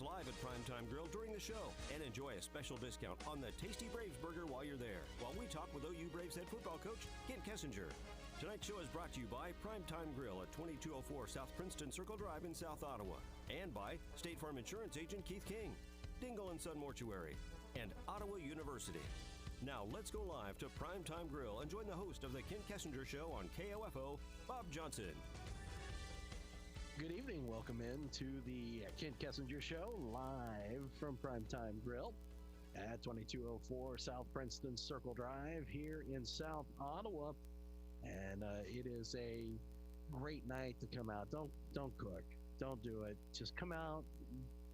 live at Primetime Grill during the show and enjoy a special discount on the Tasty Braves burger while you're there. While we talk with OU Braves head football coach Kent Kessinger. Tonight's show is brought to you by Primetime Grill at 2204 South Princeton Circle Drive in South Ottawa, and by State Farm Insurance agent Keith King, Dingle & Son Mortuary, and Ottawa University. Now let's go live to Primetime Grill and join the host of the Kent Kessinger Show on KOFO, Bob Johnson. Good evening. Welcome in to the Kent Kessinger Show, live from Primetime Grill at 2204 South Princeton Circle Drive here in South Ottawa. And it is a great night to come out. Don't cook. Don't do it. Just come out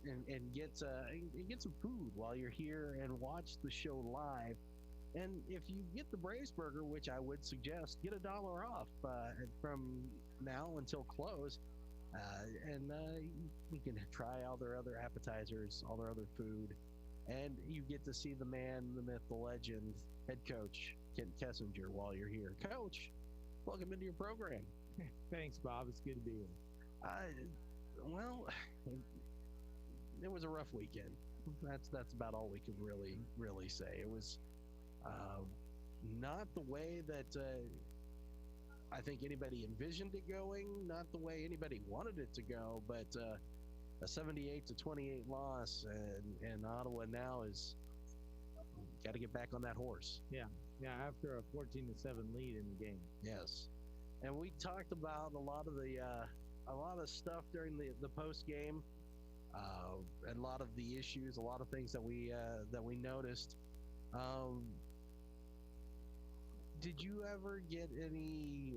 and get some food while you're here and watch the show live. And if you get the Braves burger, which I would suggest, get $1 off from now until close. And you can try all their other appetizers, all their other food. And you get to see the man, the myth, the legend, head coach, Kent Kessinger, while you're here. Coach, welcome into your program. Thanks, Bob. It's good to be here. Well, it was a rough weekend. That's about all we can really say. It was not the way that I think anybody envisioned it going, not the way anybody wanted it to go, but a 78-28 loss, and Ottawa now is got to get back on that horse. Yeah, after a 14-7 lead in the game. Yes, and we talked about a lot of stuff during the post game, and a lot of the issues, a lot of things that we noticed. Did you ever get any?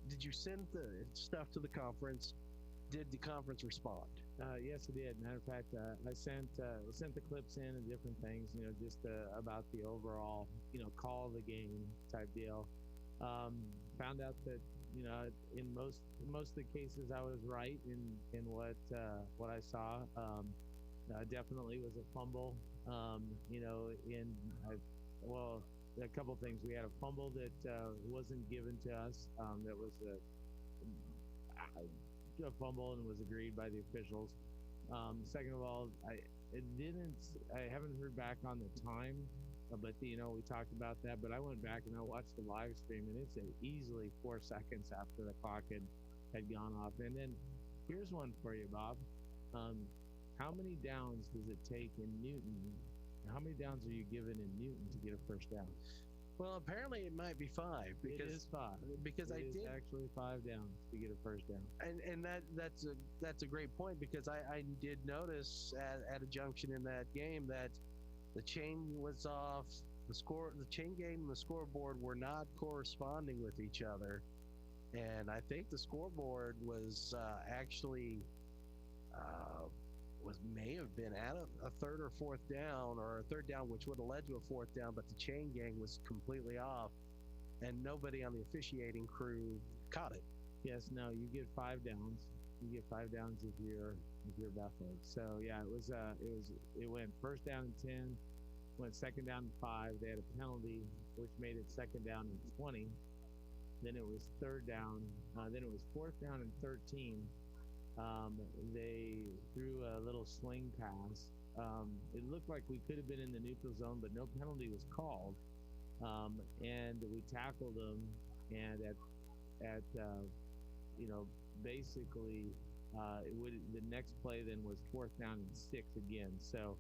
Did you send the stuff to the conference? Did the conference respond? Yes, it did. Matter of fact, I sent the clips in and different things, just about the overall, call of the game type deal. Found out that, in most of the cases I was right in what I saw. Definitely was a fumble. A couple of things. We had a fumble that wasn't given to us. That was a fumble and was agreed by the officials. Second of all, I haven't heard back on the time, but we talked about that. But I went back and I watched the live stream, and it's easily 4 seconds after the clock had gone off. And then here's one for you, Bob. How many downs does it take in Newton? How many downs are you given in Newton to get a first down? Well, apparently it might be 5. It is 5. Because it is actually 5 downs to get a first down. And that's a great point, because I did notice at a junction in that game that the chain was off. The chain game and the scoreboard were not corresponding with each other, and I think the scoreboard was actually. May have been at a third or fourth down, or a third down, which would have led to a fourth down, but the chain gang was completely off, and nobody on the officiating crew caught it. Yes, no, you get 5 downs. You get 5 downs if you're Buffalo. So yeah, it went first down and 10, went second down and 5. They had a penalty, which made it second down and 20. Then it was third down. Then it was fourth down and 13. They threw a little swing pass. It looked like we could have been in the neutral zone, but no penalty was called. And we tackled them, and basically the next play then was fourth down and 6 again. So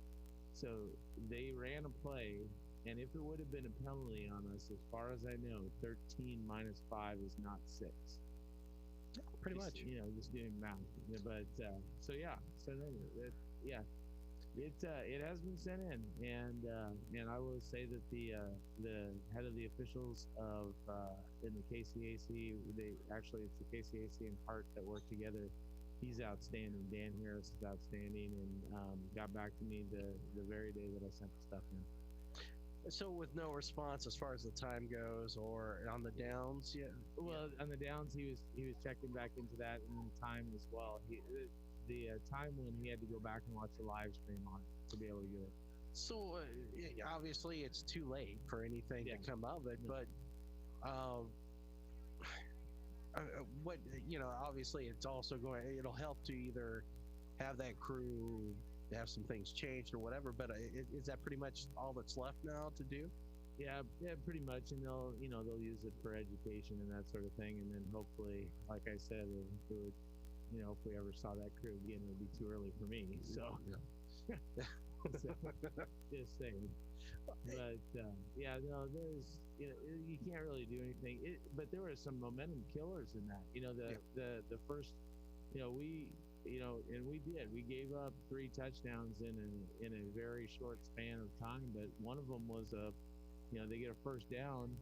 they ran a play, and if it would have been a penalty on us, as far as I know, 13 minus 5 is not 6. Pretty much, just doing math. But it has been sent in, and I will say that the head of the officials in the KCAC, it's the KCAC and Hart that work together. He's outstanding. Dan Harris is outstanding, and got back to me the very day that I sent the stuff in. So with no response as far as the time goes, or on the downs, on the downs he was checking back into that, and the time as well. The time when he had to go back and watch the live stream on it to be able to get it. So obviously it's too late for anything to come of it, but what obviously it's also it'll help to either have that crew have some things changed or whatever. But is that pretty much all that's left now to do? Yeah, pretty much, and they'll use it for education and that sort of thing, and then hopefully, like I said, it would, if we ever saw that crew again, it would be too early for me. So, Yeah. so just saying. But there's you can't really do anything. But there were some momentum killers in that. The first, and we did. We gave up 3 touchdowns in a very short span of time. But one of them was they get a first down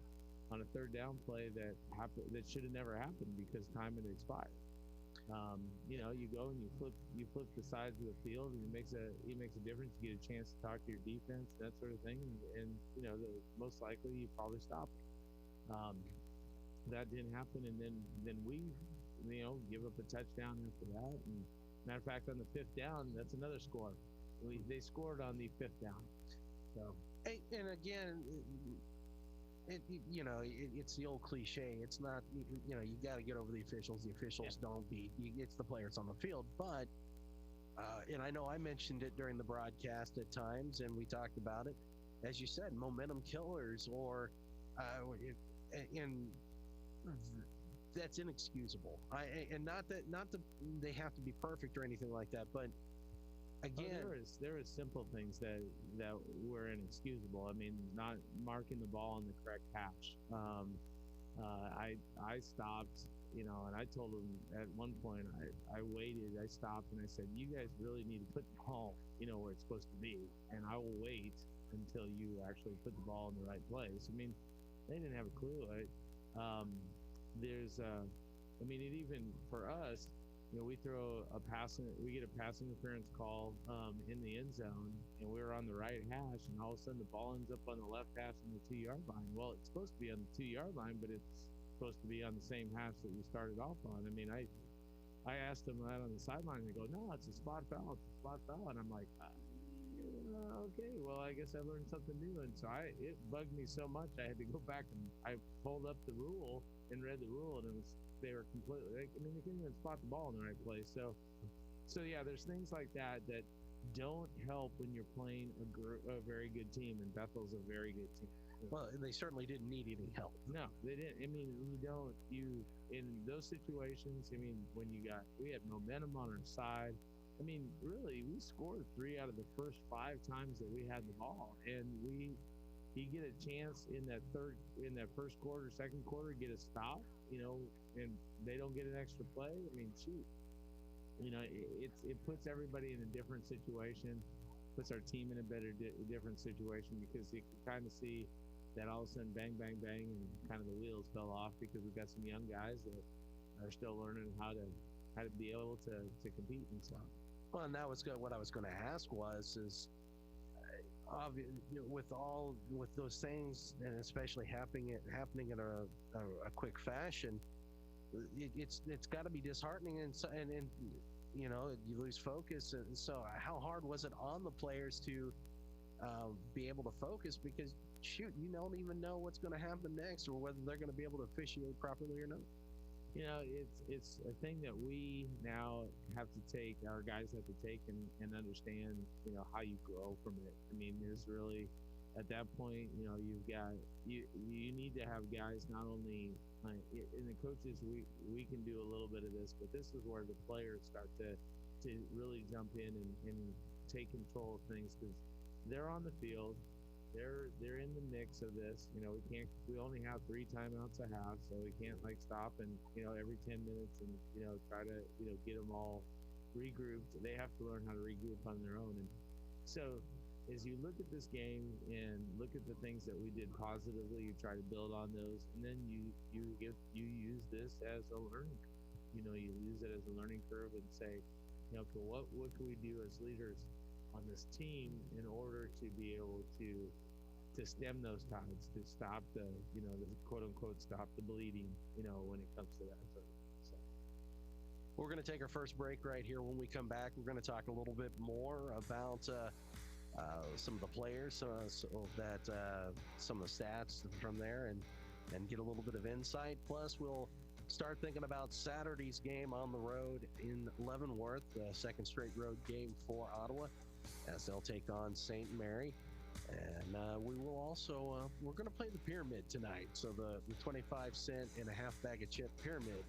on a third down play that should have never happened because time had expired. You go and you flip the sides of the field, and it makes a difference. You get a chance to talk to your defense, that sort of thing, and most likely you probably stop it. That didn't happen, and then we give up a touchdown after that. And matter of fact, on the 5th down, that's another score. They scored on the 5th down. So. And again, it's the old cliche. It's not, you got to get over the officials. The officials don't beat. It's the players on the field. But, and I know I mentioned it during the broadcast at times, and we talked about it. As you said, momentum killers, and that's inexcusable. And not that they have to be perfect or anything like that, but. Again, there is simple things that were inexcusable. I mean, not marking the ball on the correct patch. I stopped, and I told them at one point, I waited, I stopped, and I said, you guys really need to put the ball, where it's supposed to be, and I will wait until you actually put the ball in the right place. I mean, they didn't have a clue. It even for us. We get a pass interference call in the end zone, and we were on the right hash, and all of a sudden the ball ends up on the left hash on the 2-yard line. Well, it's supposed to be on the 2-yard line, but it's supposed to be on the same hash that we started off on. I mean, I asked them that on the sideline, and they go, no, it's a spot foul. It's a spot foul. And I'm like, okay, well, I guess I learned something new. And so it bugged me so much, I had to go back and I pulled up the rule and read the rule, and they were completely, they couldn't even spot the ball in the right place. So yeah, there's things like that don't help when you're playing a very good team, and Bethel's a very good team. Well, they certainly didn't need any help. No, they didn't. I mean, in those situations, I mean, we had momentum on our side. I mean, really, we scored 3 out of the first 5 times that we had the ball, and you get a chance in that first quarter, second quarter, get a stop, and they don't get an extra play. I mean, shoot, it puts everybody in a different situation, puts our team in a different situation, because you can kind of see that all of a sudden, bang, bang, bang, and kind of the wheels fell off because we've got some young guys that are still learning how to be able to compete and stuff. Well, and that was what I was going to ask is with those things, and especially happening in a quick fashion, it's got to be disheartening, and you lose focus. And so how hard was it on the players to be able to focus, because shoot, you don't even know what's going to happen next, or whether they're going to be able to officiate properly or not. It's a thing that we now have to take, our guys have to take and understand, how you grow from it. I mean, there's really, at that point, you've got, you need to have guys not only, in the coaches, we can do a little bit of this, but this is where the players start to really jump in and take control of things, because they're on the field. They're in the mix of this. We only have 3 timeouts a half, so we can't stop and every 10 minutes and try to get them all regrouped. They have to learn how to regroup on their own. And so as you look at this game and look at the things that we did positively, you try to build on those, and then you use this as a learning. You use it as a learning curve and say, okay, what can we do as leaders on this team in order to be able to stem those tides, to stop the quote unquote stop the bleeding, when it comes to that sort of thing. So we're going to take our first break right here. When we come back, we're going to talk a little bit more about some of the players, so that some of the stats from there, and get a little bit of insight. Plus, we'll start thinking about Saturday's game on the road in Leavenworth, the second straight road game for Ottawa, as they'll take on St. Mary. And we will also, we're going to play the pyramid tonight. So the 25-cent and a half bag of chip pyramid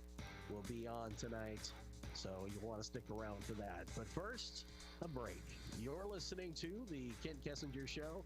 will be on tonight. So you'll want to stick around for that. But first, a break. You're listening to the Kent Kessinger Show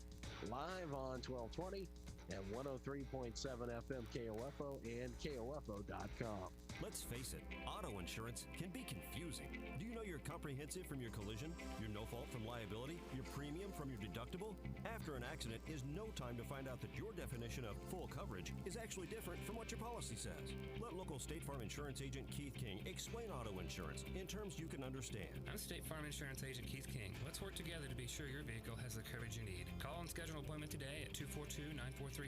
live on 1220 at 103.7 FM KOFO and KOFO.com. Let's face it, auto insurance can be confusing. Do you know your comprehensive from your collision, your no fault from liability, your premium from your deductible? After an accident is no time to find out that your definition of full coverage is actually different from what your policy says. Let local State Farm Insurance Agent Keith King explain auto insurance in terms you can understand. I'm State Farm Insurance Agent Keith King. Let's work together to be sure your vehicle has the coverage you need. Call and schedule an appointment today at 242-9435.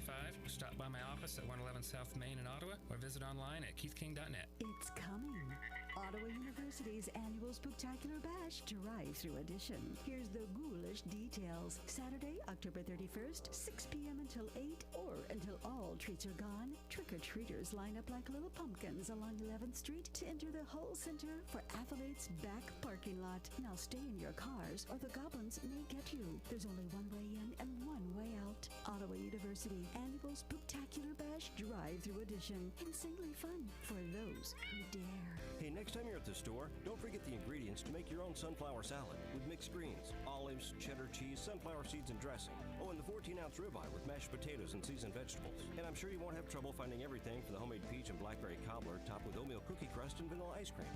Stop by my office at 111 South Main in Ottawa or visit online at keithking.net. It's coming. Ottawa University's annual Spooktacular Bash Drive-Through Edition. Here's the ghoulish details. Saturday, October 31st, 6 p.m. until 8 or until all treats are gone. Trick-or-treaters line up like little pumpkins along 11th Street to enter the whole center for Athlete's back parking lot. Now stay in your cars or the goblins may get you. There's only one way in and one way out. Ottawa University annual Spooktacular Bash Drive-Through Edition. Insanely fun for those who dare. Hey, next time you're at the store, don't forget the ingredients to make your own sunflower salad with mixed greens, olives, cheddar cheese, sunflower seeds, and dressing. Oh, and the 14-ounce ribeye with mashed potatoes and seasoned vegetables. And I'm sure you won't have trouble finding everything for the homemade peach and blackberry cobbler topped with oatmeal cookie crust and vanilla ice cream.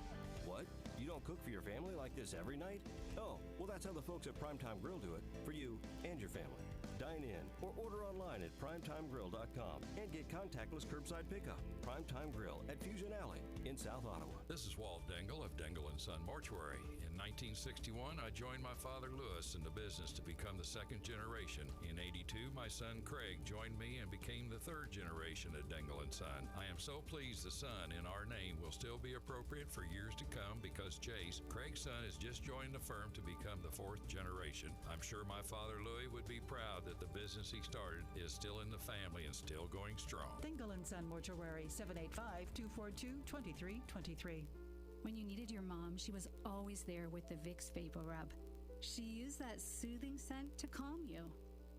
What? You don't cook for your family like this every night? Oh, well, that's how the folks at Primetime Grill do it for you and your family. Dine in or order online at primetimegrill.com and get contactless curbside pickup. Primetime Grill at Fusion Alley in South Ottawa. This is Walt Dingle of Dingle & Son Mortuary. In 1961, I joined my father Lewis in the business to become the second generation. In 82, my son Craig joined me and became the third generation at Dingle & Son. I am so pleased the son in our name will still be appropriate for years to come because Chase, Craig's son, has just joined the firm to become the fourth generation. I'm sure my father Louis would be proud that the business he started is still in the family and still going strong. Dingle & Son Mortuary, 785-242-2323. When you needed your mom, she was always there with the Vicks Vapor Rub. She used that soothing scent to calm you.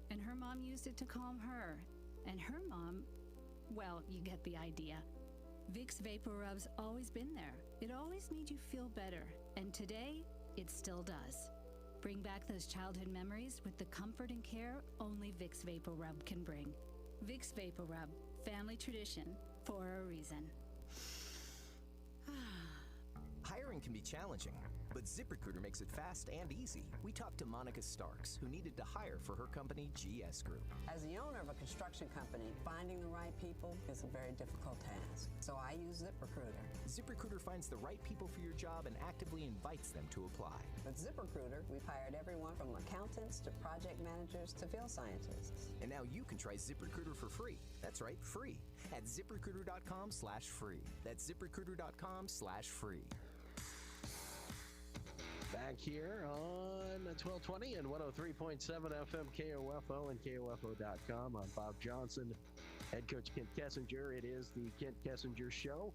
And her mom used it to calm her. And her mom, well, you get the idea. Vicks Vapor Rub's always been there. It always made you feel better. And today, it still does. Bring back those childhood memories with the comfort and care only Vicks Vapor Rub can bring. Vicks Vapor Rub, family tradition for a reason. Hiring can be challenging, but ZipRecruiter makes it fast and easy. We talked to Monica Starks, who needed to hire for her company, GS Group. As the owner of a construction company, finding the right people is a very difficult task. So I use ZipRecruiter. ZipRecruiter finds the right people for your job and actively invites them to apply. With ZipRecruiter, we've hired everyone from accountants to project managers to field scientists. And now you can try ZipRecruiter for free. That's right, free. At ZipRecruiter.com/free. That's ZipRecruiter.com/free. Back here on 1220 and 103.7 FM KOFO and KOFO.com. I'm Bob Johnson, head coach Kent Kessinger. It is the Kent Kessinger Show,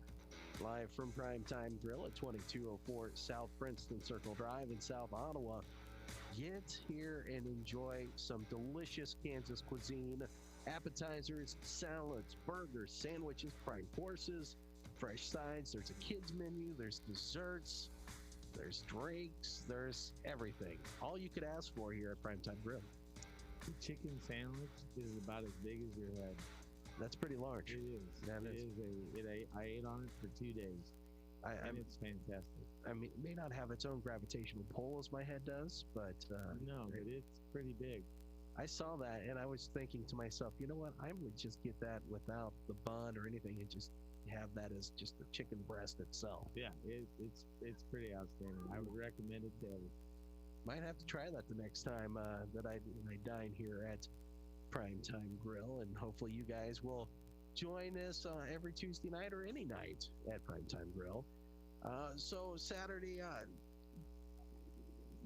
live from Primetime Grill at 2204 South Princeton Circle Drive in South Ottawa. Get here and enjoy some delicious Kansas cuisine, appetizers, salads, burgers, sandwiches, prime courses, fresh sides. There's a kids menu, there's desserts, there's drinks, there's everything. All you could ask for here at Primetime Grill. The chicken sandwich is about as big as your head. That's pretty large. It is. I ate on it for 2 days. And it's fantastic. I mean, it may not have its own gravitational pull as my head does, but no, but it's pretty big. I saw that and I was thinking to myself, you know what? I would just get that without the bun or anything and just have that as just the chicken breast itself. Yeah, it's pretty outstanding. I would recommend it to everyone. Might have to try that the next time that I dine here at Primetime Grill, and hopefully you guys will join us every Tuesday night or any night at Primetime Grill. So Saturday,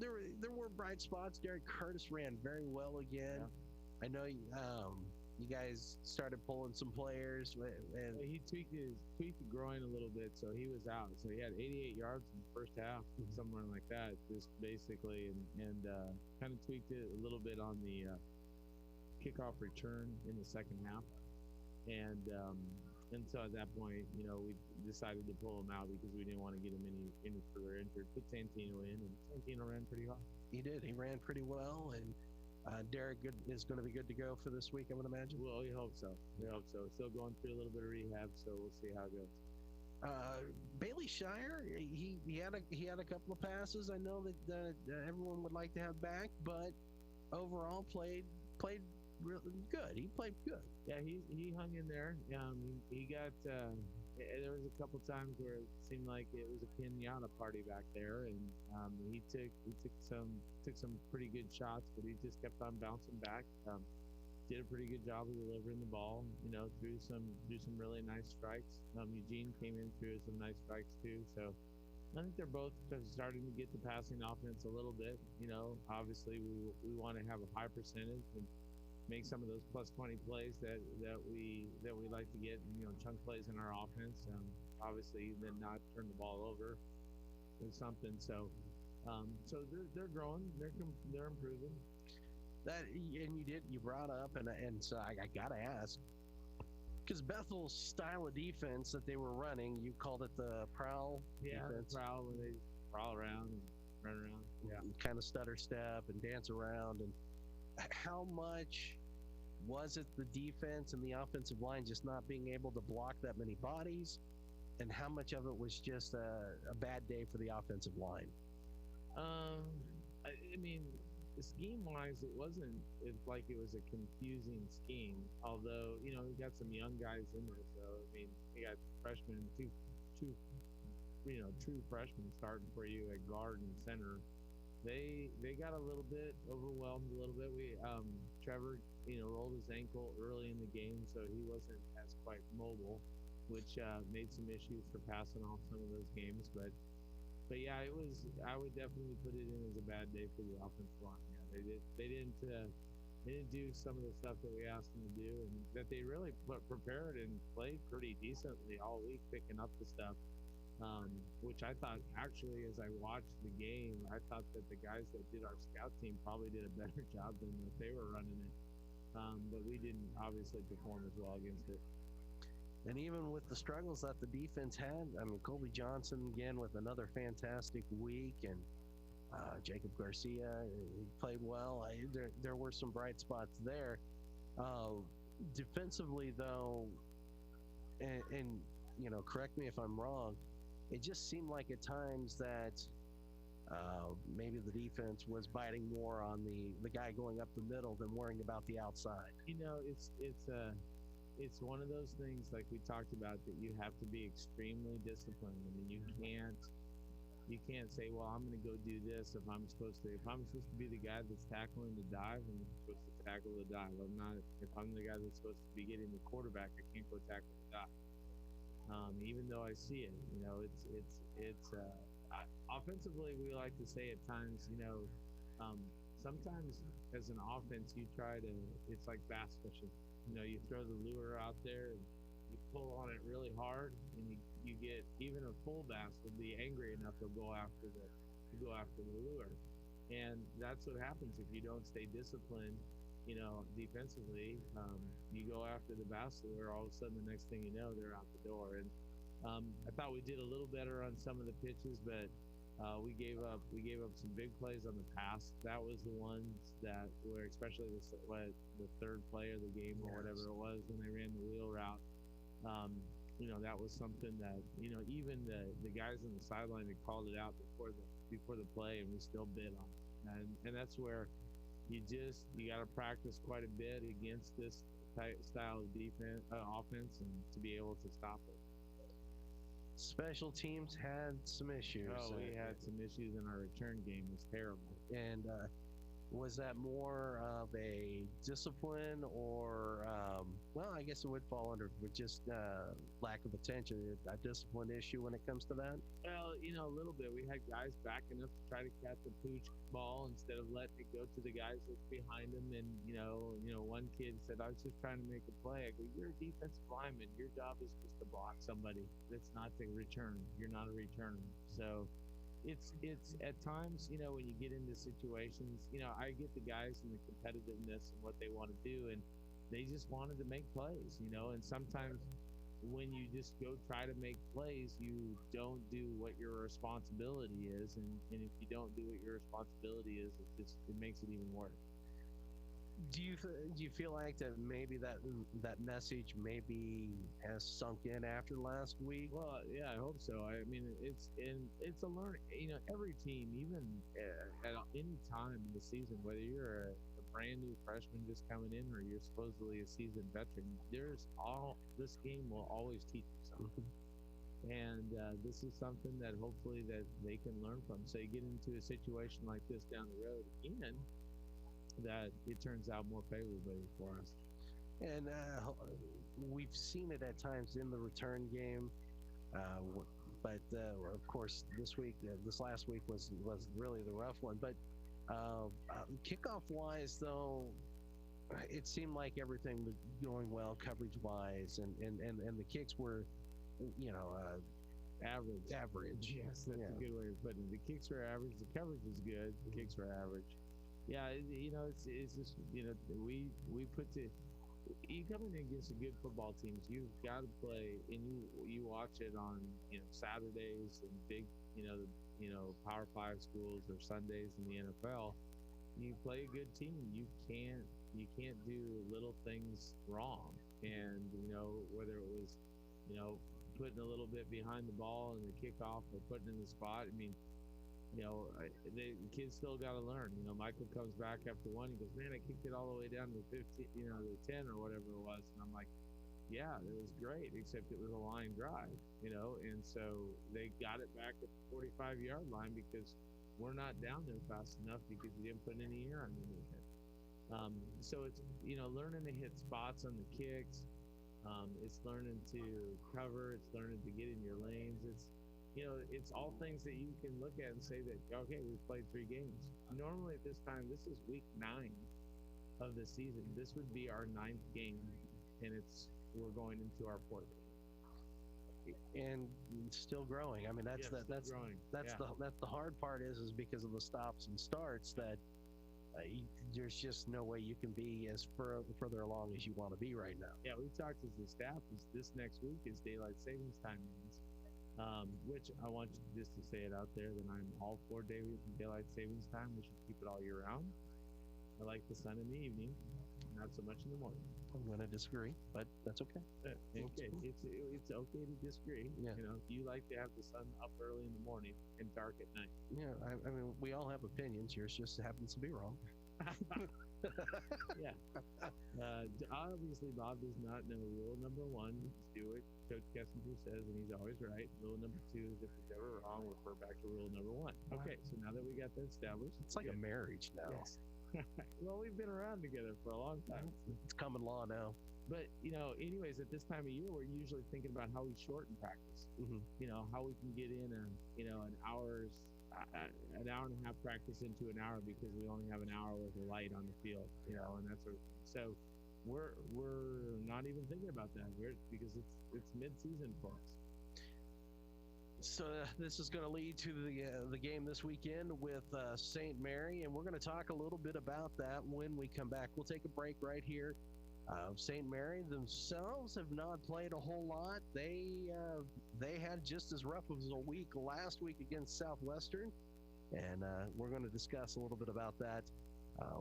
there were bright spots. Derek Curtis ran very well again. Yeah. I know you guys started pulling some players. And He tweaked the groin a little bit, so he was out. So he had 88 yards in the first half, somewhere like that, just basically, and kind of tweaked it a little bit on the kickoff return in the second half, and so at that point, we decided to pull him out because we didn't want to get him any further injured. Put Santino in, and Santino ran pretty hard. he did. He ran pretty well, and Derek is going to be good to go for this week, I would imagine. Well, we hope so. Still going through a little bit of rehab, so we'll see how it goes. Bailey Shire, he had a couple of passes. I know that everyone would like to have back, but overall played really good. He played good. Yeah, he hung in there. He got. There was a couple times where it seemed like it was a pinata party back there, and he took some pretty good shots, but he just kept on bouncing back. Did a pretty good job of delivering the ball. Threw some really nice strikes. Eugene came in, threw some nice strikes too. So I think they're both starting to get the passing offense a little bit. Obviously we want to have a high percentage and make some of those plus 20 plays that we like to get, chunk plays in our offense. Obviously, then not turn the ball over or something. So they're growing, they're improving. That and you brought up and so I gotta ask, because Bethel's style of defense that they were running, you called it the prowl defense. Prowl, where they prowl around and run around. Yeah, kind of stutter step and dance around. And how much was it the defense and the offensive line just not being able to block that many bodies, and how much of it was just a bad day for the offensive line? I mean, scheme-wise, it wasn't like it was a confusing scheme. Although we got some young guys in there, so I mean, we got freshmen, two true freshmen starting for you at guard and center. They got a little bit overwhelmed a little bit. Trevor, rolled his ankle early in the game, so he wasn't as quite mobile, which made some issues for passing off some of those games. But yeah, it was. I would definitely put it in as a bad day for the offensive line. Yeah, they didn't do some of the stuff that we asked them to do, and that they really prepared and played pretty decently all week, picking up the stuff. Which I thought, actually, as I watched the game, I thought that the guys that did our scout team probably did a better job than if they were running it. But we didn't obviously perform as well against it. And even with the struggles that the defense had, I mean, Colby Johnson again with another fantastic week, and Jacob Garcia, he played well. There were some bright spots there. Defensively, though, and correct me if I'm wrong, it just seemed like at times that maybe the defense was biting more on the guy going up the middle than worrying about the outside. It's one of those things, like we talked about, that you have to be extremely disciplined. I mean, you can't say, well, I'm going to go do this if I'm supposed to be the guy that's tackling the dive, and I'm supposed to tackle the dive. If I'm the guy that's supposed to be getting the quarterback, I can't go tackle the dive. Even though I see it, it's offensively, we like to say at times, sometimes as an offense, it's like bass fishing. You throw the lure out there and you pull on it really hard, and you get, even a full bass will be angry enough to go after the lure. And that's what happens if you don't stay disciplined, defensively. You go after the bass lure, all of a sudden the next thing you know, they're out the door. And I thought we did a little better on some of the pitches, but we gave up some big plays on the pass. That was the ones that were, especially the third play of the game or whatever it was, when they ran the wheel route. That was something that even the guys on the sideline had called it out before the play, and we still bid on it. And that's where you got to practice quite a bit against this style of offense, and to be able to stop it. Special teams had some issues. We had some issues, and our return game was terrible. And Was that more of a discipline or, well, I guess it would fall under just lack of attention, a discipline issue when it comes to that? Well, a little bit. We had guys backing up to try to catch a pooch ball instead of letting it go to the guys that's behind them. And, one kid said, I was just trying to make a play. I go, you're a defensive lineman. Your job is just to block somebody. That's not to return. You're not a returner. So it's at times, when you get into situations, I get the guys and the competitiveness and what they want to do. And they just wanted to make plays, and sometimes when you just go try to make plays, you don't do what your responsibility is. And if you don't do what your responsibility is, it makes it even worse. Do you feel like that maybe that message maybe has sunk in after last week? Well, yeah, I hope so. I mean, it's a learning. Every team, even at any time in the season, whether you're a brand new freshman just coming in or you're supposedly a seasoned veteran, this game will always teach you something. And this is something that hopefully that they can learn from. So you get into a situation like this down the road again, that it turns out more favorably for us. And we've seen it at times in the return game, but of course this last week was really the rough one. But kickoff wise, though, it seemed like everything was going well coverage wise, and the kicks were, average. Yes, that's a good way of putting it. The kicks were average. The coverage was good. The kicks were average. Yeah, it's just, we put you come in against a good football teams, you've got to play, and you watch it on, Saturdays and big, Power 5 schools or Sundays in the NFL. You play a good team. You can't do little things wrong. And, whether it was, putting a little bit behind the ball in the kickoff or putting in the spot, I mean, the kids still got to learn. Michael comes back after one. He goes, man, I kicked it all the way down to 15, the 10 or whatever it was. And I'm like, yeah, it was great, except it was a line drive, and so they got it back at the 45-yard line because we're not down there fast enough because we didn't put any air underneath it. So it's, learning to hit spots on the kicks. It's learning to cover. It's learning to get in your lanes. It's all things that you can look at and say that, okay, we've played 3 games. Normally at this time, this is week 9 of the season. This would be our 9th game, and we're going into our 4th game. And still growing. I mean, that's growing. The hard part is because of the stops and starts that there's just no way you can be as further along as you want to be right now. Yeah, we've talked as the staff. This next week is daylight savings time meetings. Which I want you just to say it out there that I'm all for daylight savings time. We should keep it all year round. I like the sun in the evening, not so much in the morning. I'm going to disagree, but that's okay. Okay, it's okay to disagree. Yeah. You like to have the sun up early in the morning and dark at night. Yeah, I mean, we all have opinions. Yours just happens to be wrong. Yeah. Obviously, Bob does not know rule number 1. Do what Coach Kessinger says, and he's always right. Rule number 2 is if it's ever wrong, refer back to rule number 1. Okay, so now that we got that established, it's like a marriage now. Yes. Well, we've been around together for a long time. It's common law now. But anyways, at this time of year, we're usually thinking about how we shorten practice. Mm-hmm. How we can get in an hour and a half practice into an hour because we only have an hour worth of light on the field. And that's so we're not even thinking about that because it's mid-season for us. So this is going to lead to the game this weekend with St. Mary, and we're going to talk a little bit about that when we come back. We'll take a break right here. St. Mary themselves have not played a whole lot. They had just as rough of a week last week against Southwestern, and we're going to discuss a little bit about that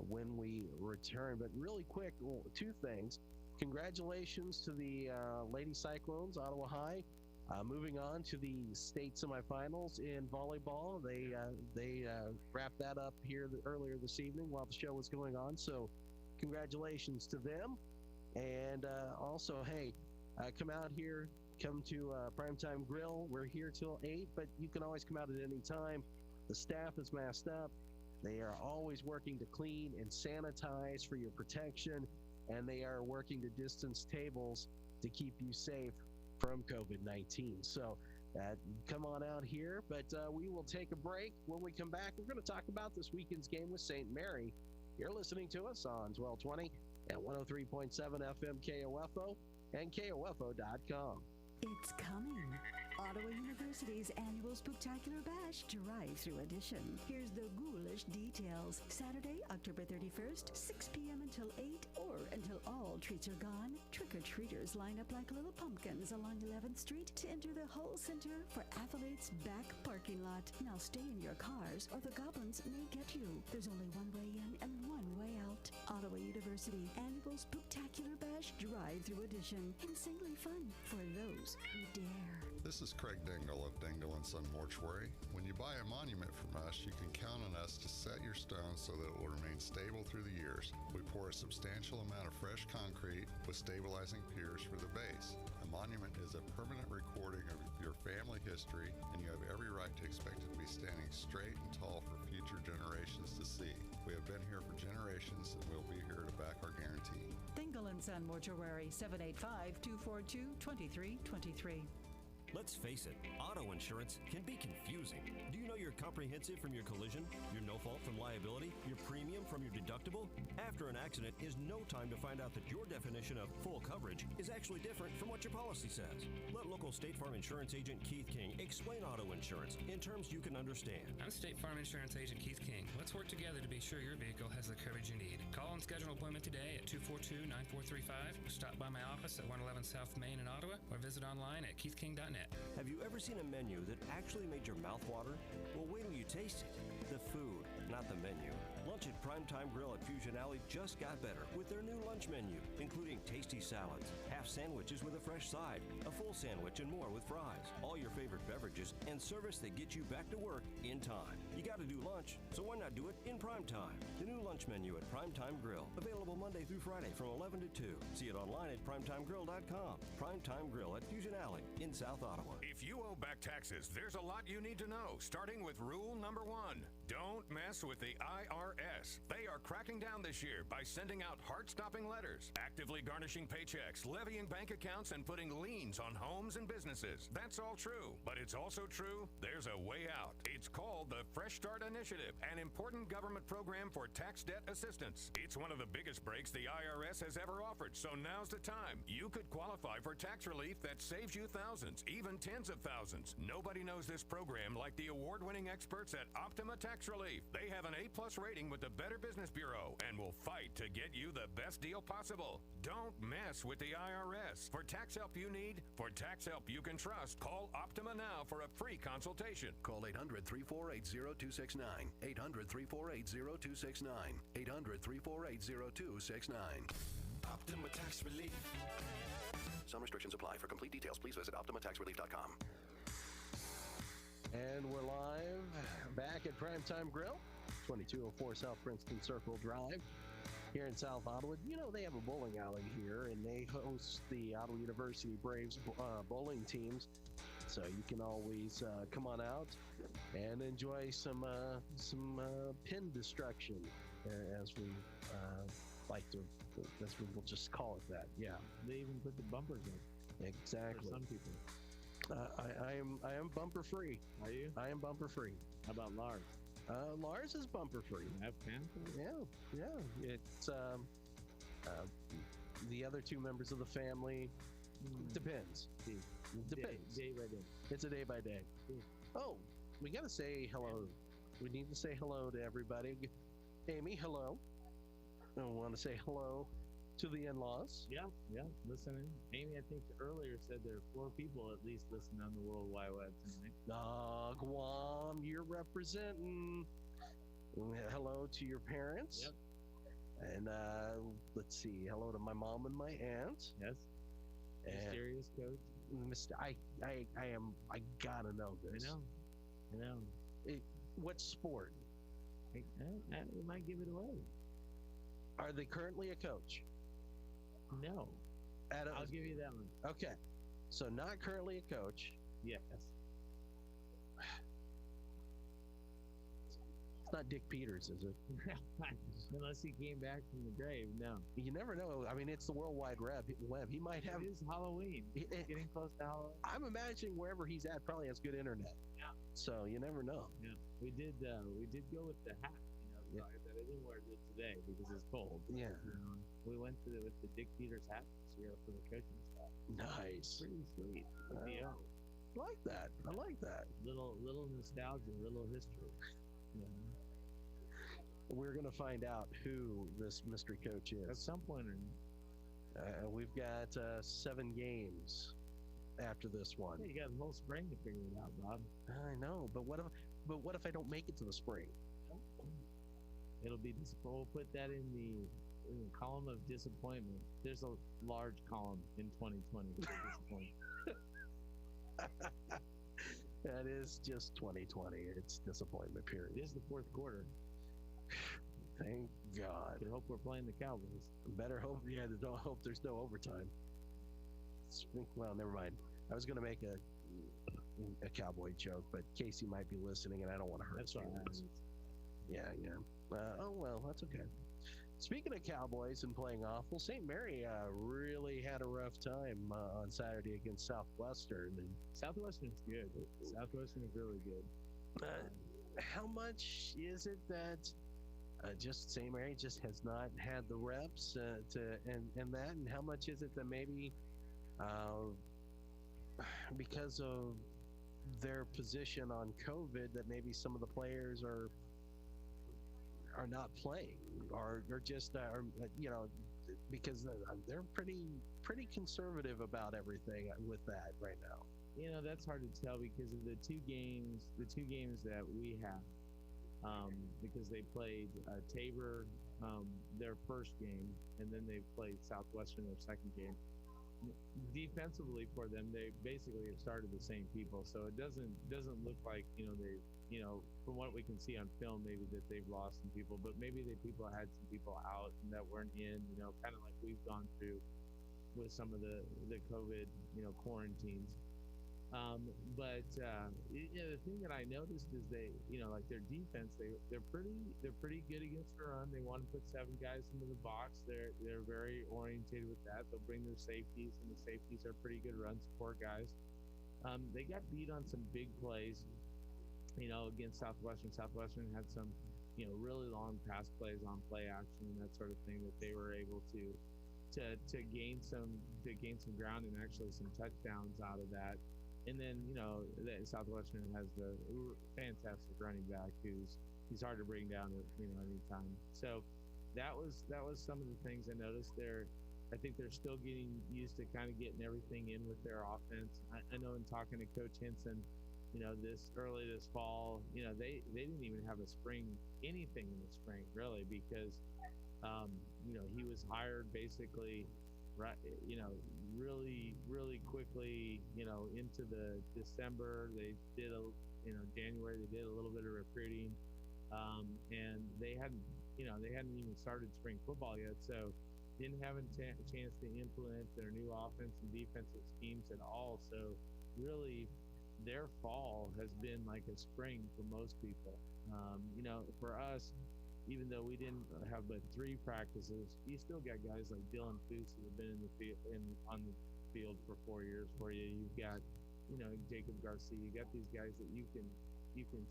when we return. But really quick, 2 things. Congratulations to the Lady Cyclones, Ottawa High. Moving on to the state semifinals in volleyball. They wrapped that up here earlier this evening while the show was going on. So congratulations to them. And also, hey, come out here, come to Primetime Grill. We're here till 8, but you can always come out at any time. The staff is masked up. They are always working to clean and sanitize for your protection, and they are working to distance tables to keep you safe from COVID-19. So come on out here, but we will take a break. When we come back, we're going to talk about this weekend's game with St. Mary. You're listening to us on 1220 at 103.7 FM KOFO and KOFO.com. It's coming. Ottawa University's annual Spooktacular Bash Drive-Through Edition. Here's the ghoulish details. Saturday, October 31st, 6 p.m. until 8, or until all treats are gone. Trick-or-treaters line up like little pumpkins along 11th Street to enter the whole center for Athlete's back parking lot. Now stay in your cars, or the goblins may get you. There's only one way in and one way out. Ottawa University annual Spooktacular Bash Drive-Through Edition. Insanely fun for those who dare. This is Craig Dingle of Dingle & Son Mortuary. When you buy a monument from us, you can count on us to set your stone so that it will remain stable through the years. We pour a substantial amount of fresh concrete with stabilizing piers for the base. A monument is a permanent recording of your family history, and you have every right to expect it to be standing straight and tall for future generations to see. We have been here for generations, and we'll be here to back our guarantee. Dingle & Son Mortuary, 785-242-2323. Let's face it, auto insurance can be confusing. Do you know your comprehensive from your collision, your no-fault from liability, your premium from your deductible? After an accident is no time to find out that your definition of full coverage is actually different from what your policy says. Let local State Farm Insurance Agent Keith King explain auto insurance in terms you can understand. I'm State Farm Insurance Agent Keith King. Let's work together to be sure your vehicle has the coverage you need. Call and schedule an appointment today at 242-9435. Stop by my office at 111 South Main in Ottawa, or visit online at keithking.net. Have you ever seen a menu that actually made your mouth water? Well, wait till you taste it. The food, not the menu. Lunch at Primetime Grill at Fusion Alley just got better with their new lunch menu, including tasty salads, half sandwiches with a fresh side, a full sandwich, and more with fries. All your favorite beverages and service that gets you back to work in time. You got to do lunch, so why not do it in prime time? The new lunch menu at Primetime Grill, available Monday through Friday from 11 to 2. See it online at primetimegrill.com. Primetime Grill at Fusion Alley in South Ottawa. If you owe back taxes, there's a lot you need to know, starting with rule number 1. Don't mess with the IRS. They are cracking down this year by sending out heart-stopping letters, actively garnishing paychecks, levying bank accounts, and putting liens on homes and businesses. That's all true, but it's also true there's a way out. It's called the Fresh Start Initiative, an important government program for tax debt assistance. It's one of the biggest breaks the IRS has ever offered, so now's the time. You could qualify for tax relief that saves you thousands, even tens of thousands. Nobody knows this program like the award-winning experts at Optima Tax Relief. They have an A+ rating with the Better Business Bureau and will fight to get you the best deal possible. Don't mess with the IRS. For tax help you need, for tax help you can trust, call Optima now for a free consultation. Call 800-348-0269. 800-348-0269. 800-348-0269. Optima Tax Relief. Some restrictions apply. For complete details, please visit OptimaTaxRelief.com. And we're live back at Primetime Grill, 2204 South Princeton Circle Drive here in South Ottawa. You know, they have a bowling alley here, and they host the Ottawa University Braves bowling teams. So you can always come on out and enjoy some pin destruction, as we like to, as we will just call it that. Yeah, They even put the bumpers in. exactly. For some people. I am bumper free. Are you? I am bumper free. How about Lars? Lars is bumper free. Have fans? Yeah. It's the other two members of the family. Depends. Depends. Day by day. It's a day by day. Oh, we got to say hello. We need to say hello to everybody. Amy, hello. I want to say hello to the in-laws. Yeah, listening. Amy, I think earlier said there are 4 people at least listening on the World Wide Web tonight. Guam, you're representing. Hello to your parents. Yep. And let's see. Hello to my mom and my aunt. Yes. Mysterious coach. I gotta know this. I know. What sport? We might give it away. Are they currently a coach? No. I'll give you that one. Okay. So not currently a coach. Yes. It's not Dick Peters, is it? Unless he came back from the grave, no. You never know. I mean, it's the World Wide Web. He might have. It is Halloween. Getting close to Halloween. I'm imagining wherever he's at probably has good internet. Yeah. So you never know. Yeah. We did go with the hat. You know, I didn't wear it today because it's cold. Yeah. We went with the Dick Peters hat this year for the coaching staff. Nice. Pretty sweet. I like that. I like that. Little nostalgia, little history. Yeah. We're going to find out who this mystery coach is. At some point. We've got 7 games after this one. Yeah, you got the whole spring to figure it out, Bob. I know, but what if I don't make it to the spring? It'll be we'll put that in the column of disappointment. There's a large column in 2020 for disappointment. That is just 2020. It's disappointment period. It is the fourth quarter. Thank God. I hope we're playing the Cowboys. Better hope. Yeah, don't hope there's no overtime. Well, never mind. I was going to make a Cowboy joke, but Casey might be listening, and I don't want to hurt his feelings. Yeah. Oh well, that's okay. Speaking of Cowboys and playing awful, St. Mary really had a rough time on Saturday against Southwestern. And Southwestern's good. Southwestern is really good. How much is it that just St. Mary just has not had the reps and that, and how much is it that maybe because of their position on COVID that maybe some of the players are not playing or just because they're pretty conservative about everything with that right now. You know, that's hard to tell because of the two games that we have, because they played Tabor their first game, and then they played Southwestern their second game. Defensively for them, they basically have started the same people, so it doesn't look like from what we can see on film, maybe that they've lost some people, but maybe people had some people out and that weren't in, kind of like we've gone through with some of the COVID, quarantines. But the thing that I noticed is they, like their defense, they're pretty good against the run. They want to put 7 guys into the box. They're very oriented with that. They'll bring their safeties, and the safeties are pretty good run support guys. They got beat on some big plays, against Southwestern. Southwestern had some, really long pass plays on play action and that sort of thing that they were able to gain some ground and actually some touchdowns out of that. And then, Southwestern has the fantastic running back he's hard to bring down at any time. So that was some of the things I noticed there. I think they're still getting used to kind of getting everything in with their offense. I know in talking to Coach Henson, this fall, they didn't even have anything in the spring really, because he was hired basically right, really quickly, into the December. They did January, they did a little bit of recruiting, and they hadn't even started spring football yet, so didn't have a chance to implement their new offense and defensive schemes at all. So really their fall has been like a spring for most people. For us, even though we didn't have but 3 practices, you still got guys like Dylan Foose who have been in the field on the field for 4 years for you. You've got, Jacob Garcia. You got these guys that you can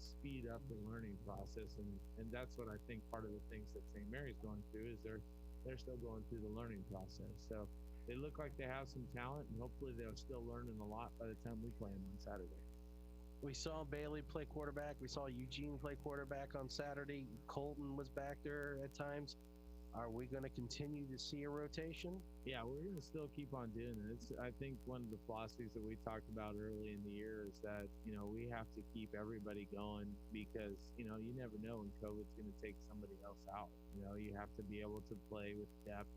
speed up the learning process, and that's what I think part of the things that St. Mary's going through is they're still going through the learning process. So they look like they have some talent, and hopefully they're still learning a lot by the time we play them on Saturday. We saw Bailey play quarterback. We saw Eugene play quarterback on Saturday. Colton was back there at times. Are we going to continue to see a rotation? Yeah, we're going to still keep on doing it. I think one of the philosophies that we talked about early in the year is that, we have to keep everybody going because, you never know when COVID's going to take somebody else out. You have to be able to play with depth.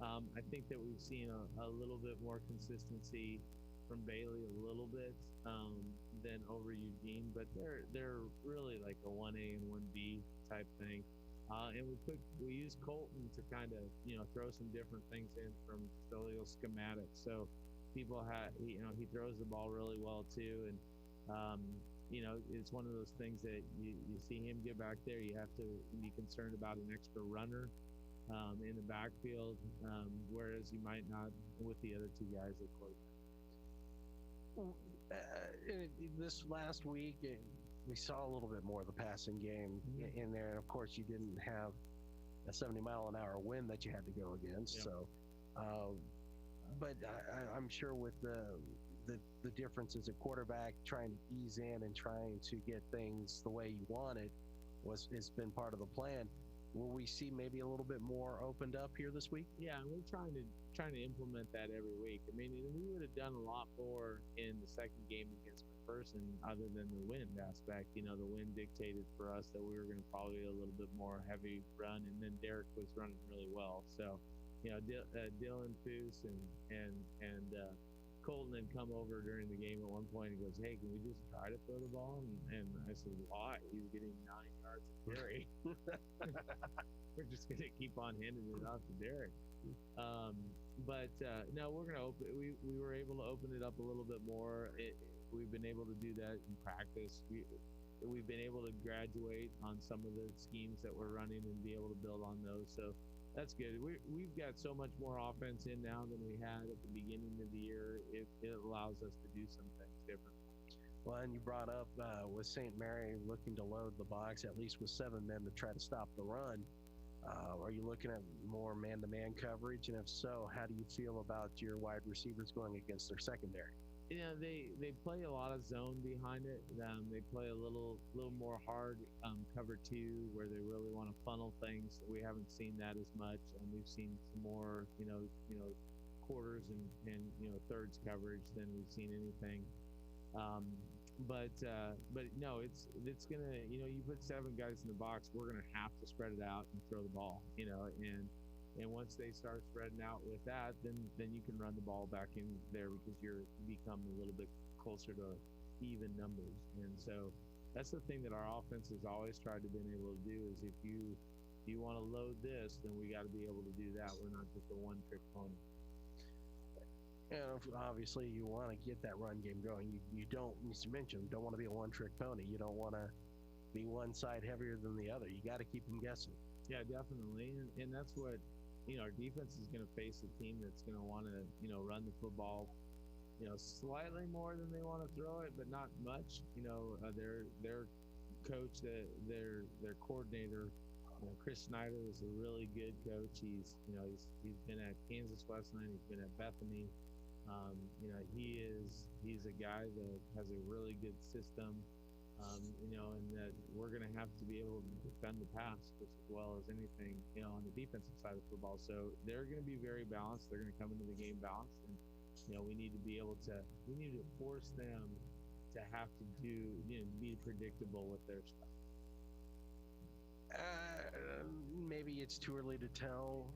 I think that we've seen a little bit more consistency from Bailey a little bit than over Eugene, but they're really like a 1A and 1B type thing. And we used Colton to kind of throw some different things in from Stolio schematics. So people he throws the ball really well too, and it's one of those things that you see him get back there, you have to be concerned about an extra runner in the backfield, whereas you might not with the other two guys at quarterback. This last week, we saw a little bit more of the passing game in there. And of course, you didn't have a 70-mile-an-hour wind that you had to go against. Yeah. So, but I'm sure with the differences at quarterback, trying to ease in and trying to get things the way you wanted, it's been part of the plan. Will we see maybe a little bit more opened up here this week? Yeah, and we're trying to implement that every week. I mean, we would have done a lot more in the second game against McPherson, other than the wind aspect. The wind dictated for us that we were going to probably a little bit more heavy run, and then Derek was running really well. So, Dylan Foose and Colton had come over during the game at one point and goes, "Hey, can we just try to throw the ball?" And I said, "Why? He's getting 9 yards of carry. We're just going to keep on handing it off to Derek." No, we're going to open. We were able to open it up a little bit more. We've been able to do that in practice. We've been able to graduate on some of the schemes that we're running and be able to build on those. So that's good. We've got so much more offense in now than we had at the beginning of the year. It allows us to do some things different. Well, and you brought up with St. Mary looking to load the box, at least with 7 men to try to stop the run. Are you looking at more man-to-man coverage? And if so, how do you feel about your wide receivers going against their secondary? They play a lot of zone behind it. They play a little more hard cover 2, where they really want to funnel things. We haven't seen that as much, and we've seen some more quarters and thirds coverage than we've seen anything. But no, it's gonna, you put 7 guys in the box, we're gonna have to spread it out and throw the ball, and once they start spreading out with that, then you can run the ball back in there, because you become a little bit closer to even numbers. And so that's the thing that our offense has always tried to been able to do, is if you want to load this, then we got to be able to do that. We're not just a one-trick pony. Obviously, you want to get that run game going. You don't, as you mentioned, don't want to be a one-trick pony. You don't want to be one side heavier than the other. You got to keep them guessing. Yeah, definitely. And that's what, our defense is going to face a team that's going to want to, run the football, slightly more than they want to throw it, but not much. Their coach, their coordinator, Chris Snyder, is a really good coach. He's been at Kansas Westland. He's been at Bethany. He's a guy that has a really good system, and that we're going to have to be able to defend the pass just as well as anything, on the defensive side of football. So they're going to be very balanced. They're going to come into the game balanced, and we need to force them to have to be predictable with their stuff. Maybe it's too early to tell,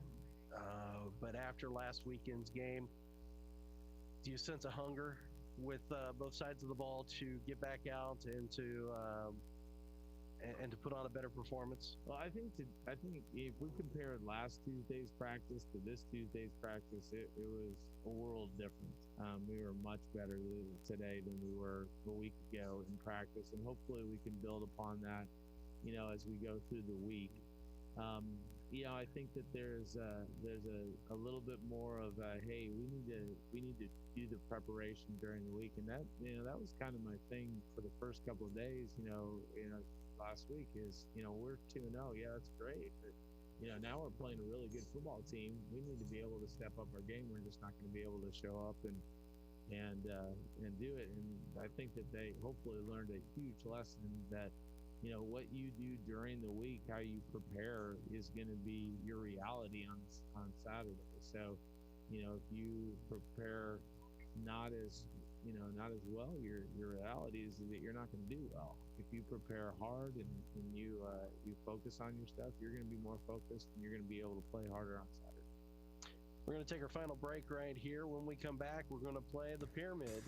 but after last weekend's game, do you sense a hunger with both sides of the ball to get back out and to put on a better performance? Well, I think if we compared last Tuesday's practice to this Tuesday's practice, it was a world different. We were much better today than we were a week ago in practice, and hopefully we can build upon that, as we go through the week. I think that there's a little bit more of a, hey, we need to do the preparation during the week, and that was kind of my thing for the first couple of days. Last week is, we're 2-0. Yeah, that's great, but now we're playing a really good football team. We need to be able to step up our game. We're just not going to be able to show up and do it. And I think that they hopefully learned a huge lesson that, what you do during the week, how you prepare, is going to be your reality on Saturday. So, if you prepare not as well, your reality is that you're not going to do well. If you prepare hard and you focus on your stuff, you're going to be more focused, and you're going to be able to play harder on Saturday. We're going to take our final break right here. When we come back, we're going to play the Pyramid.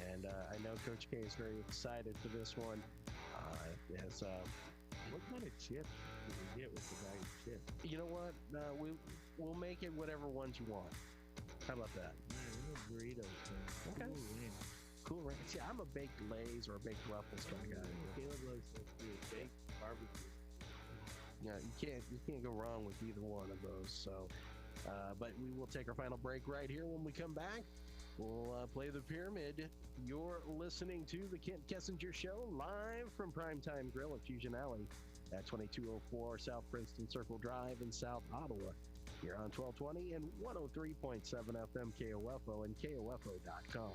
And I know Coach K is very excited for this one. What kind of chip do we get with the bag of chips? You know what? We'll make it whatever ones you want. How about that? Burritos. Okay. Cool Ranch. Yeah, I'm a baked Lay's or a baked Ruffles kind of guy. Caleb loves those too. Baked barbecue. Yeah, you can't go wrong with either one of those. So, but we will take our final break right here. When we come back, we'll play the Pyramid. You're listening to the Kent Kessinger Show live from Primetime Grill at Fusion Alley at 2204 South Princeton Circle Drive in South Ottawa. Here on 1220 and 103.7 FM KOFO and KOFO.com.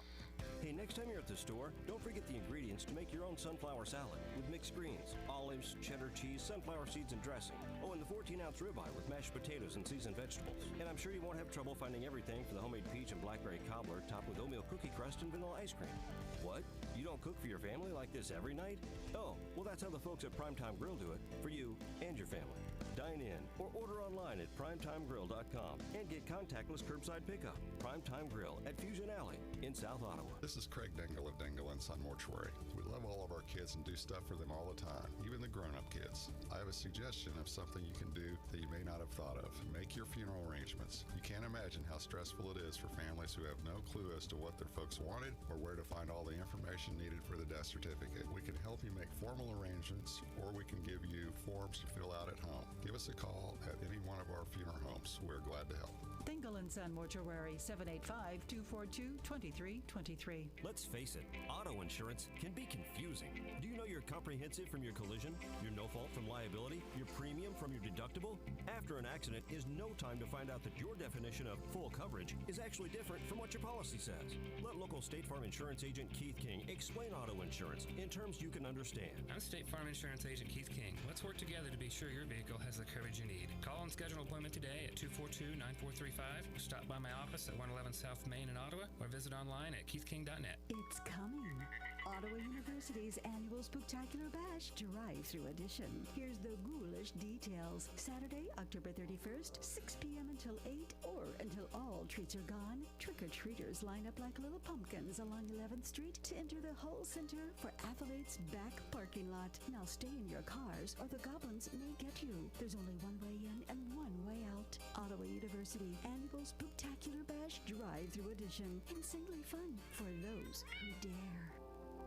Hey, next time you're at the store, don't forget the ingredients to make your own sunflower salad with mixed greens, olives, cheddar cheese, sunflower seeds, and dressing. Oh, and the 14-ounce ribeye with mashed potatoes and seasoned vegetables. And I'm sure you won't have trouble finding everything for the homemade peach and blackberry cobbler topped with oatmeal cookie crust and vanilla ice cream. What? You don't cook for your family like this every night? Oh, well, that's how the folks at Primetime Grill do it for you and your family. Dine in or order online at primetimegrill.com and get contactless curbside pickup. Primetime Grill at Fusion Alley in South Ottawa. This is Craig Dingle of Dingle & Son Mortuary. We love all of our kids and do stuff for them all the time, even the grown-up kids. I have a suggestion of something you can do that you may not have thought of. Make your funeral arrangements. You can't imagine how stressful it is for families who have no clue as to what their folks wanted or where to find all the information needed for the death certificate. We can help you make formal arrangements, or we can give you forms to fill out at home. Give us a call at any one of our funeral homes. We're glad to help. Dingle & Son Mortuary, 785-242-2323. Let's face it, auto insurance can be confusing. Do you know your comprehensive from your collision, your no-fault from liability, your premium from your deductible? After an accident is no time to find out that your definition of full coverage is actually different from what your policy says. Let local State Farm Insurance Agent Keith King explain auto insurance in terms you can understand. I'm State Farm Insurance Agent Keith King. Let's work together to be sure your vehicle has the coverage you need. Call and schedule an appointment today at 242-9435. Stop by my office at 111 South Main in Ottawa or visit online at keithking.net. It's coming. Ottawa University's annual Spooktacular Bash Drive-Thru Edition. Here's the ghoulish details. Saturday, October 31st, 6 p.m. until 8 or until all treats are gone. Trick-or-treaters line up like little pumpkins along 11th Street to enter the whole center for Athlete's back parking lot. Now stay in your cars or the goblins may get you. There's only one way in and one way out. Ottawa University annual Spooktacular Bash Drive-Thru Edition. Insanely fun for those who dare.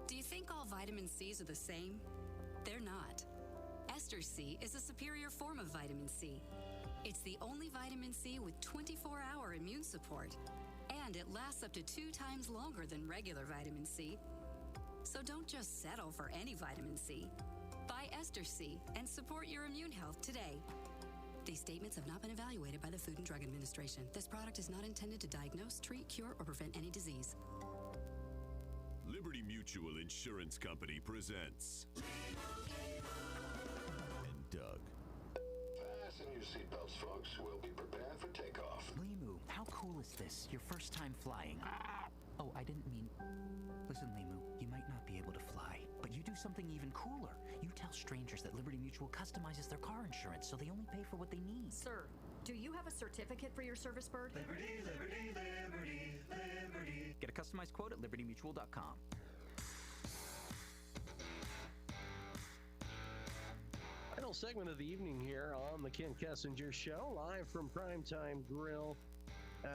Do you think all vitamin C's are the same? They're not. Ester C is a superior form of vitamin C. It's the only vitamin C with 24-hour immune support, and it lasts up to 2 times longer than regular vitamin C. So don't just settle for any vitamin C. Buy Ester C and support your immune health today. These statements have not been evaluated by the Food and Drug Administration. This product is not intended to diagnose, treat, cure, or prevent any disease. Liberty Mutual Insurance Company presents and Doug. Fasten your seatbelts, folks. We'll be prepared for takeoff. Limu, how cool is this? Your first time flying. Oh, I didn't mean... Listen, Limu, you might not be able to fly, but you do something even cooler. You tell strangers that Liberty Mutual customizes their car insurance so they only pay for what they need. Sir, do you have a certificate for your service bird? Liberty, liberty, liberty, liberty. Get a customized quote at libertymutual.com. Final segment of the evening here on the Kent Kessinger Show, live from Primetime Grill.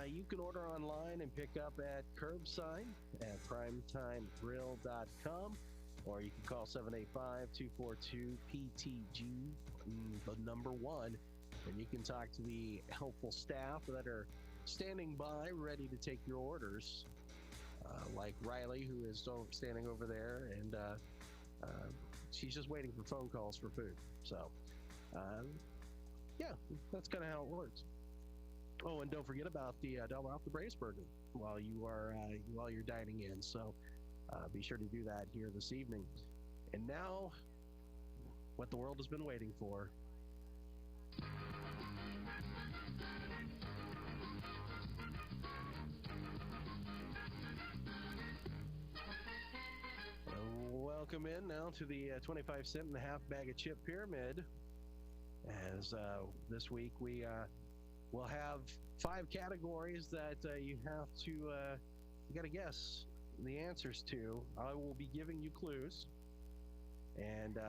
You can order online and pick up at curbside at primetimegrill.com, or you can call 785-242-PTG, the number 1, and you can talk to the helpful staff that are standing by ready to take your orders, like Riley, who is standing over there, and she's just waiting for phone calls for food. So, yeah, that's kind of how it works. Oh, and don't forget about the $1 off the braised burger while you're dining in. So, be sure to do that here this evening. And now, what the world has been waiting for. Welcome in now to the 25-cent and a half bag of chip pyramid. As this week we will have 5 categories that you have to you got to guess the answers to. I will be giving you clues, and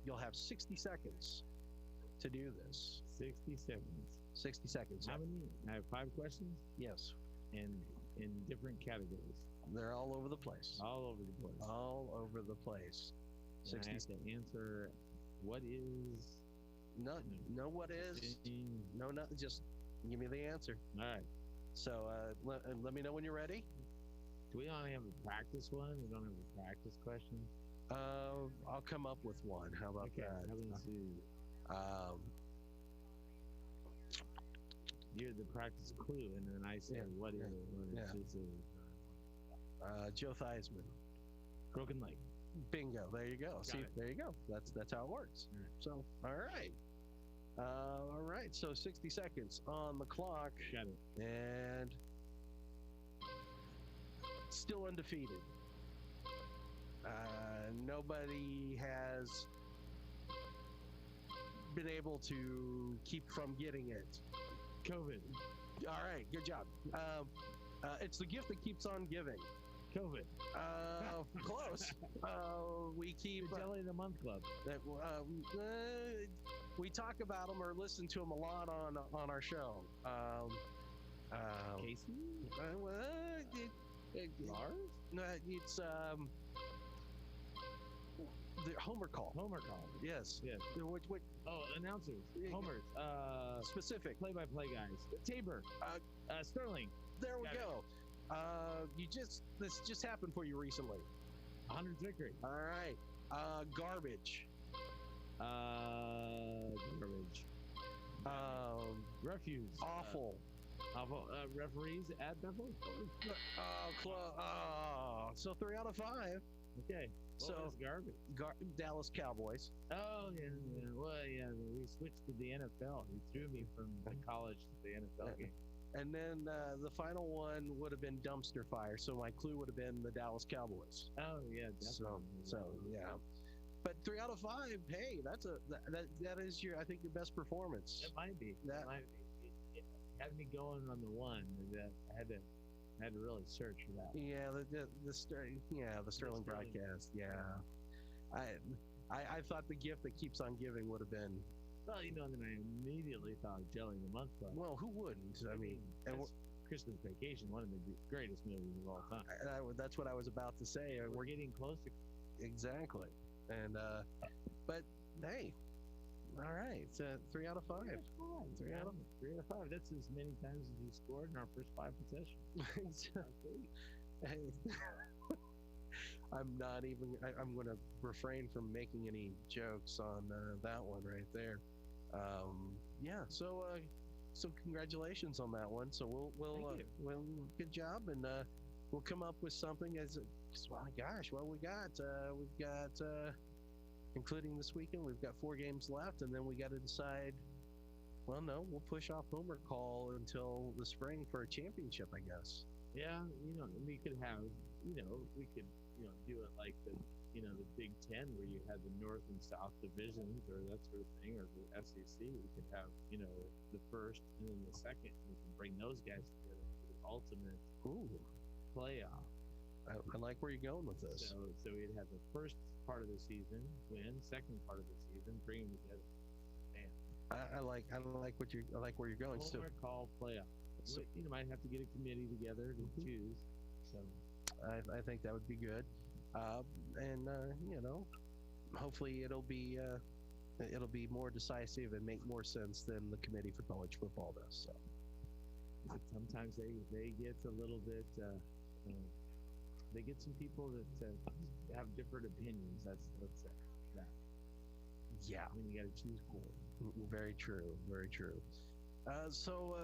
you'll have 60 seconds to do this. 60 seconds. 60 seconds. How many? I have 5 questions? Yes. And in different categories. They're all over the place. All over the place. All over the place. 60 to answer. What is? No. What is? No. Nothing. Just give me the answer. All right. So let me know when you're ready. Do we only have a practice one? We don't have a practice question. I'll come up with one. How about that? You're the practice clue, and then I say what is Joe Theismann. Broken leg. Bingo. There you go. See, there you go. That's how it works. So, all right. So 60 seconds on the clock. Got it. And still undefeated. Nobody has been able to keep from getting it. COVID. All right, good job. It's the gift that keeps on giving. COVID. Close. We keep the Jelly of the Month Club. We talk about them or listen to them a lot on our show. Casey? Lars? No, it's the Homer call. Yes. Which announcers. Homers. Specific. Play-by-play guys. Tabor. Sterling. There we go. This just happened for you recently. 100 victory. All right. Garbage. Garbage. Refuse. Awful. Referees at Bethel. So 3 out of 5. Okay. So garbage. Dallas Cowboys. Oh yeah. Well, yeah. We switched to the NFL. He threw me from the college to the NFL game. And then the final one would have been dumpster fire. So my clue would have been the Dallas Cowboys. Oh yeah, definitely. So yeah. But 3 out of 5. Hey, that is I think your best performance. It might be. It had me going on the one that I had to really search for that. Yeah, the Sterling broadcast. Yeah, I thought the gift that keeps on giving would have been. Well, then I immediately thought Jelly of the Month Club. Well, who wouldn't? I mean, Christmas Vacation, one of the greatest movies of all time. That's what I was about to say. We're getting closer. Exactly, and but hey. All right, 3 out of 5. 3 out of 5. That's as many times as you scored in our first 5 possessions. Hey, I'm not even. I'm going to refrain from making any jokes on that one right there. Yeah. So congratulations on that one. So we'll good job, and we'll come up with something as. Well, gosh, well we've got. Including this weekend, we've got 4 games left, and then we got to decide. Well, no, we'll push off Homer call until the spring for a championship, I guess. Yeah, we could have, we could, do it like the Big Ten where you had the North and South divisions or that sort of thing, or the SEC. We could have, the first and then the second. We can bring those guys together for the ultimate playoff. I like where you're going with this. So we'd have the first part of the season win, second part of the season, bring them together. Man, I like where you're going. Homer call playoff. So, you might have to get a committee together to choose. So I think that would be good, and hopefully it'll be more decisive and make more sense than the committee for college football does. So sometimes they get a little bit. They get some people that have different opinions. That's that. Yeah, when you got to choose core. Very true. Very true. So,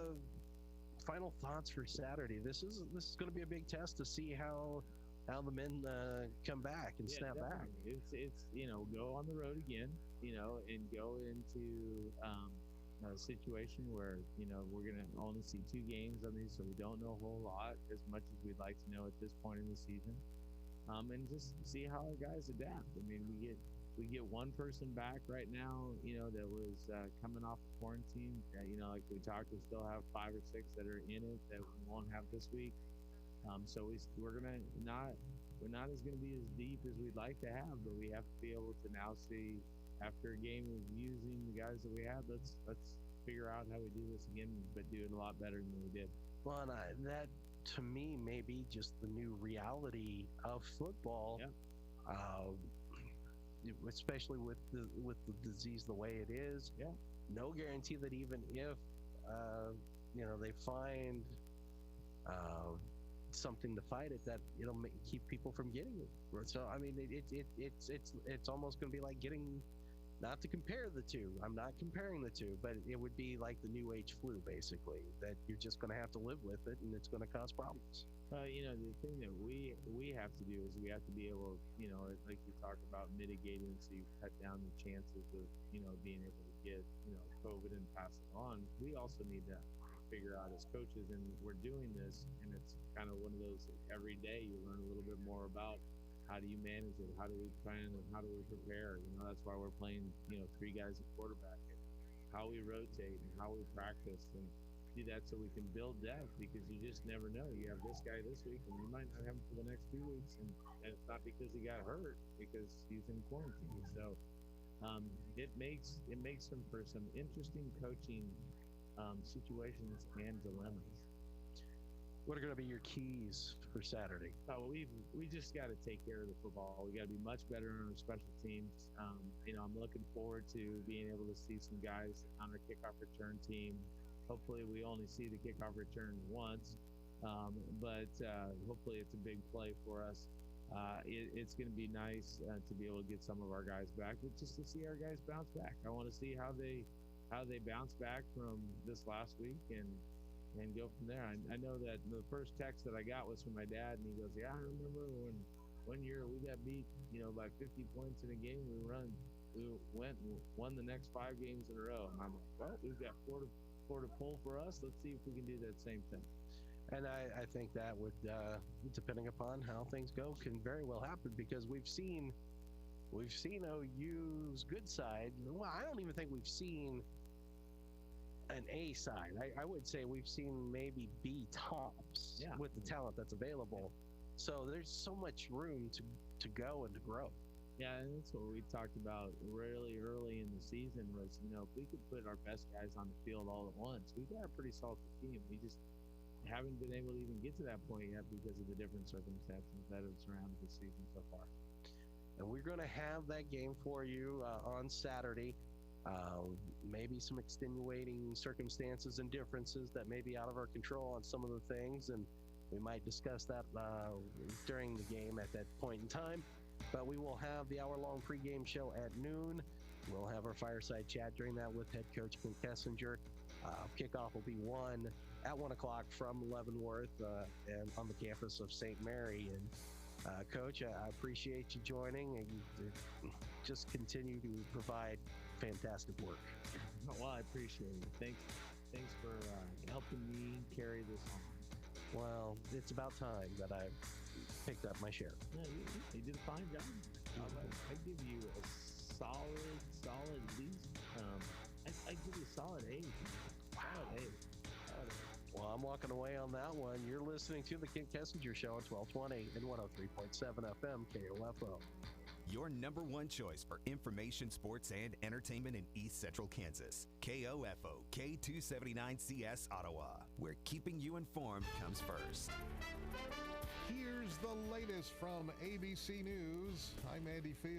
final thoughts for Saturday. This is going to be a big test to see how the men come back and snap back. It's go on the road again, and go into a situation where we're going to only see 2 games on these, so we don't know a whole lot as much as we'd like to know at this point in the season, and just see how our guys adapt. I mean, we get one person back right now, that was coming off of quarantine. Like we talked, we still have 5 or 6 that are in it that we won't have this week. So we're not as going to be as deep as we'd like to have, but we have to be able to now see. After a game of using the guys that we have, let's figure out how we do this again, but do it a lot better than we did. Well, and that to me, maybe just the new reality of football. Especially with the disease the way it is. No guarantee that even if they find something to fight it, that it'll keep people from getting it. So I mean, it's almost going to be like getting. Not to compare the two. I'm not comparing the two, but it would be like the new age flu, basically, that you're just going to have to live with it, and it's going to cause problems. The thing that we have to do is we have to be able, like you talked about, mitigating, so you cut down the chances of, being able to get, COVID and pass it on. We also need to figure out as coaches, and we're doing this, and it's kind of one of those, every day you learn a little bit more about how do you manage it? How do we plan and how do we prepare? That's why we're playing, 3 guys at quarterback, and how we rotate and how we practice and do that so we can build depth, because you just never know. You have this guy this week and you might not have him for the next 2 weeks. And it's not because he got hurt, because he's in quarantine. So it makes for some interesting coaching situations and dilemmas. What are going to be your keys for Saturday? We just got to take care of the football. We got to be much better on our special teams. I'm looking forward to being able to see some guys on our kickoff return team. Hopefully we only see the kickoff return once, but hopefully it's a big play for us. It's going to be nice to be able to get some of our guys back, but just to see our guys bounce back. I want to see how they bounce back from this last week and go from there. I know that the first text that I got was from my dad, and he goes, "Yeah, I remember when one year we got beat, by 50 points in a game. We went and won the next 5 games in a row." And I'm like, "Well, we've got 4 to pull for us. Let's see if we can do that same thing." And I think that would, depending upon how things go, can very well happen, because we've seen OU's good side. Well, I don't even think we've seen an A side. I would say we've seen maybe B tops with the talent that's available. So there's so much room to go and to grow. Yeah, and that's what we talked about really early in the season was, if we could put our best guys on the field all at once, we've got a pretty solid team. We just haven't been able to even get to that point yet because of the different circumstances that have surrounded the season so far. And we're going to have that game for you on Saturday. Maybe some extenuating circumstances and differences that may be out of our control on some of the things, and we might discuss that during the game at that point in time. But we will have the hour-long pregame show at noon. We'll have our fireside chat during that with head coach Ken Kessinger. Kickoff will be at 1 o'clock from Leavenworth and on the campus of St. Mary. And Coach, I appreciate you joining, and just continue to provide fantastic work. Well, I appreciate it. Thanks for helping me carry this on. Well, it's about time that I picked up my share. Yeah, you did a fine job. I give you a solid B. I give you a solid A. Solid A. Well, I'm walking away on that one. You're listening to the Ken Kessinger Show on 1220 and 103.7 FM KOFO. Your number one choice for information, sports, and entertainment in East Central Kansas. KOFO, K279CS Ottawa, where keeping you informed comes first. Here's the latest from ABC News. I'm Andy Field.